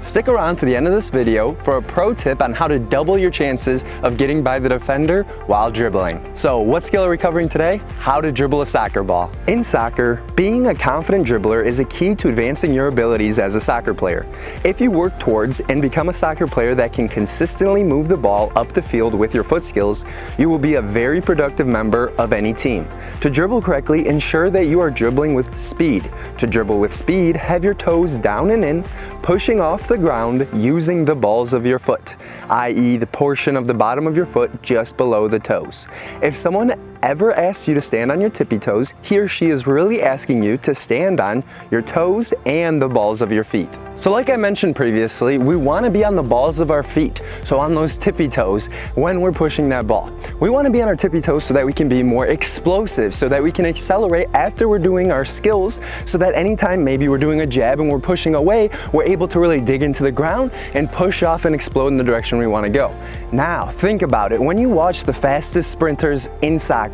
Stick around to the end of this video for a pro tip on how to double your chances of getting by the defender while dribbling. So what skill are we covering today? How to dribble a soccer ball. In soccer, being a confident dribbler is a key to advancing your abilities as a soccer player. If you work towards and become a soccer player that can consistently move the ball up the field with your foot skills, you will be a very productive member of any team. To dribble correctly, ensure that you are dribbling with speed. To dribble with speed, have your toes down and in, pushing off the ground using the balls of your foot, i.e. the portion of the bottom of your foot just below the toes. If someone ever asks you to stand on your tippy toes, he or she is really asking you to stand on your toes and the balls of your feet. So like I mentioned previously, we want to be on the balls of our feet, so on those tippy toes when we're pushing that ball. We want to be on our tippy toes so that we can be more explosive, so that we can accelerate after we're doing our skills, so that anytime maybe we're doing a jab and we're pushing away, we're able to really dig into the ground and push off and explode in the direction we want to go. Now, think about it. When you watch the fastest sprinters in soccer,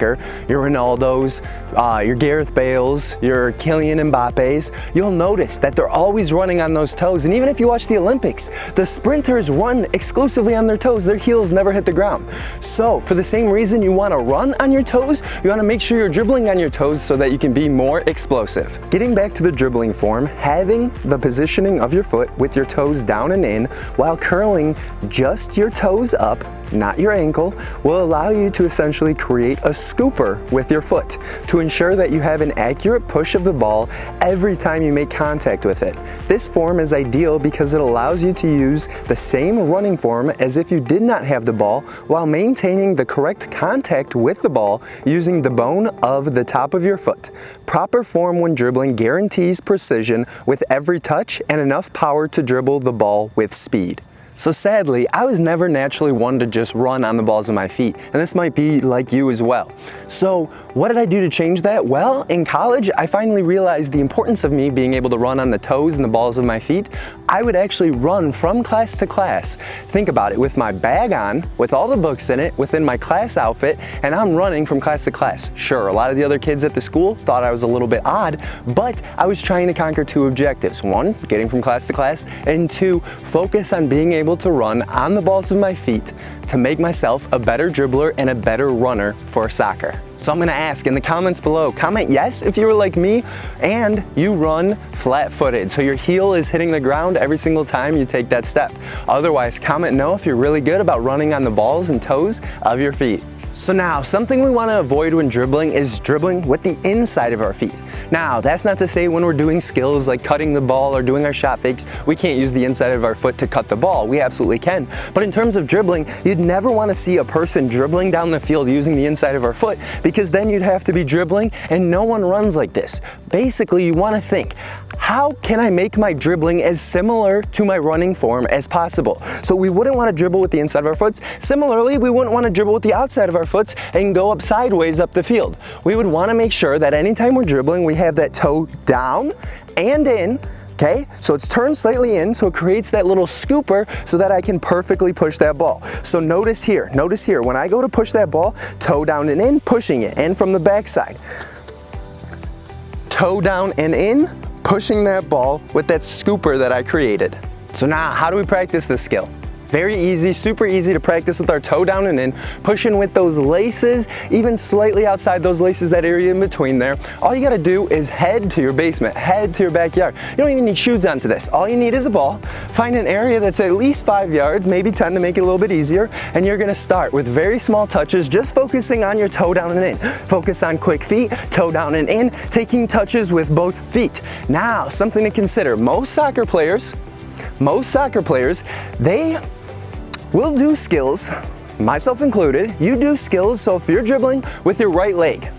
your Ronaldos, your Gareth Bales, your Kylian Mbappes, you'll notice that they're always running on those toes. And even if you watch the Olympics, the sprinters run exclusively on their toes. Their heels never hit the ground. So for the same reason you want to run on your toes, you want to make sure you're dribbling on your toes so that you can be more explosive. Getting back to the dribbling form, having the positioning of your foot with your toes down and in while curling just your toes up, not your ankle, will allow you to essentially create a scooper with your foot to ensure that you have an accurate push of the ball every time you make contact with it. This form is ideal because it allows you to use the same running form as if you did not have the ball while maintaining the correct contact with the ball using the bone of the top of your foot. Proper form when dribbling guarantees precision with every touch and enough power to dribble the ball with speed. So sadly, I was never naturally one to just run on the balls of my feet, and this might be like you as well. So what did I do to change that? Well, in college, I finally realized the importance of me being able to run on the toes and the balls of my feet. I would actually run from class to class. Think about it, with my bag on, with all the books in it, within my class outfit, and I'm running from class to class. Sure, a lot of the other kids at the school thought I was a little bit odd, but I was trying to conquer two objectives. One, getting from class to class, and two, focus on being able to run on the balls of my feet to make myself a better dribbler and a better runner for soccer. So I'm gonna ask in the comments below, comment yes if you were like me and you run flat-footed, so your heel is hitting the ground every single time you take that step. Otherwise, comment no if you're really good about running on the balls and toes of your feet. So now, something we want to avoid when dribbling is dribbling with the inside of our feet. Now, that's not to say when we're doing skills like cutting the ball or doing our shot fakes, we can't use the inside of our foot to cut the ball. We absolutely can. But in terms of dribbling, you'd never want to see a person dribbling down the field using the inside of our foot, because then you'd have to be dribbling, and no one runs like this. Basically, you want to think, how can I make my dribbling as similar to my running form as possible? So we wouldn't want to dribble with the inside of our foot. Similarly, we wouldn't want to dribble with the outside of our foot and go up sideways up the field. We would want to make sure that anytime we're dribbling, we have that toe down and in. Okay, so it's turned slightly in, so it creates that little scooper so that I can perfectly push that ball. So notice here, when I go to push that ball, toe down and in, pushing it, and from the backside. Toe down and in, pushing that ball with that scooper that I created. So now, how do we practice this skill? Very easy, super easy to practice with our toe down and in, pushing with those laces, even slightly outside those laces, that area in between there. All you gotta do is head to your basement, head to your backyard. You don't even need shoes onto this. All you need is a ball. Find an area that's at least 5 yards, maybe 10 to make it a little bit easier, and you're gonna start with very small touches, just focusing on your toe down and in. Focus on quick feet, toe down and in, taking touches with both feet. Now, something to consider. Most soccer players, they will do skills, myself included. You do skills, so if you're dribbling with your right leg,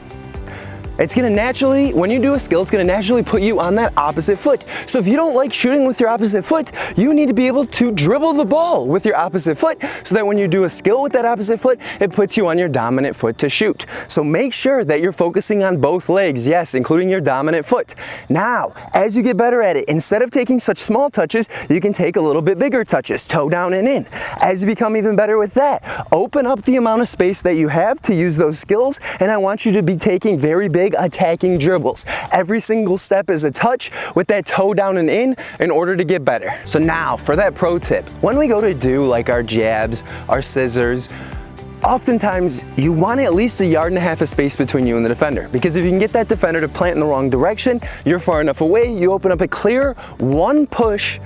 it's gonna naturally, when you do a skill, it's gonna naturally put you on that opposite foot. So if you don't like shooting with your opposite foot, you need to be able to dribble the ball with your opposite foot, so that when you do a skill with that opposite foot, it puts you on your dominant foot to shoot. So make sure that you're focusing on both legs, yes, including your dominant foot. Now, as you get better at it, instead of taking such small touches, you can take a little bit bigger touches, toe down and in. As you become even better with that, open up the amount of space that you have to use those skills, and I want you to be taking very big big attacking dribbles. Every single step is a touch with that toe down and in order to get better. So now for that pro tip, when we go to do like our jabs, our scissors, oftentimes you want at least 1.5 yards of space between you and the defender, because if you can get that defender to plant in the wrong direction, you're far enough away, you open up a clear one push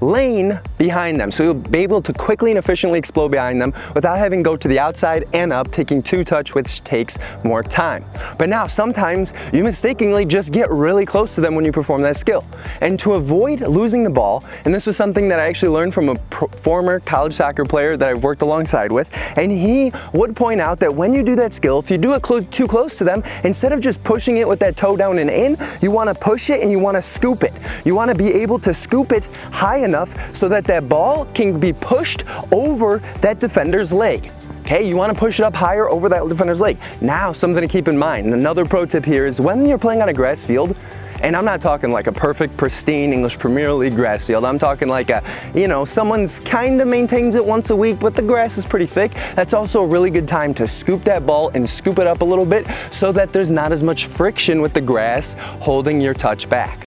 lane behind them. So you'll be able to quickly and efficiently explode behind them without having to go to the outside and up, taking 2 touch, which takes more time. But now sometimes you mistakenly just get really close to them when you perform that skill. And to avoid losing the ball, and this was something that I actually learned from a former college soccer player that I've worked alongside with, and he would point out that when you do that skill, if you do it too close to them, instead of just pushing it with that toe down and in, you want to push it and you want to scoop it. You want to be able to scoop it high enough so that that ball can be pushed over that defender's leg. Okay, you want to push it up higher over that defender's leg. Now, something to keep in mind, another pro tip here is when you're playing on a grass field, and I'm not talking like a perfect, pristine English Premier League grass field. I'm talking like a, someone's kind of maintains it once a week, but the grass is pretty thick. That's also a really good time to scoop that ball and scoop it up a little bit so that there's not as much friction with the grass holding your touch back.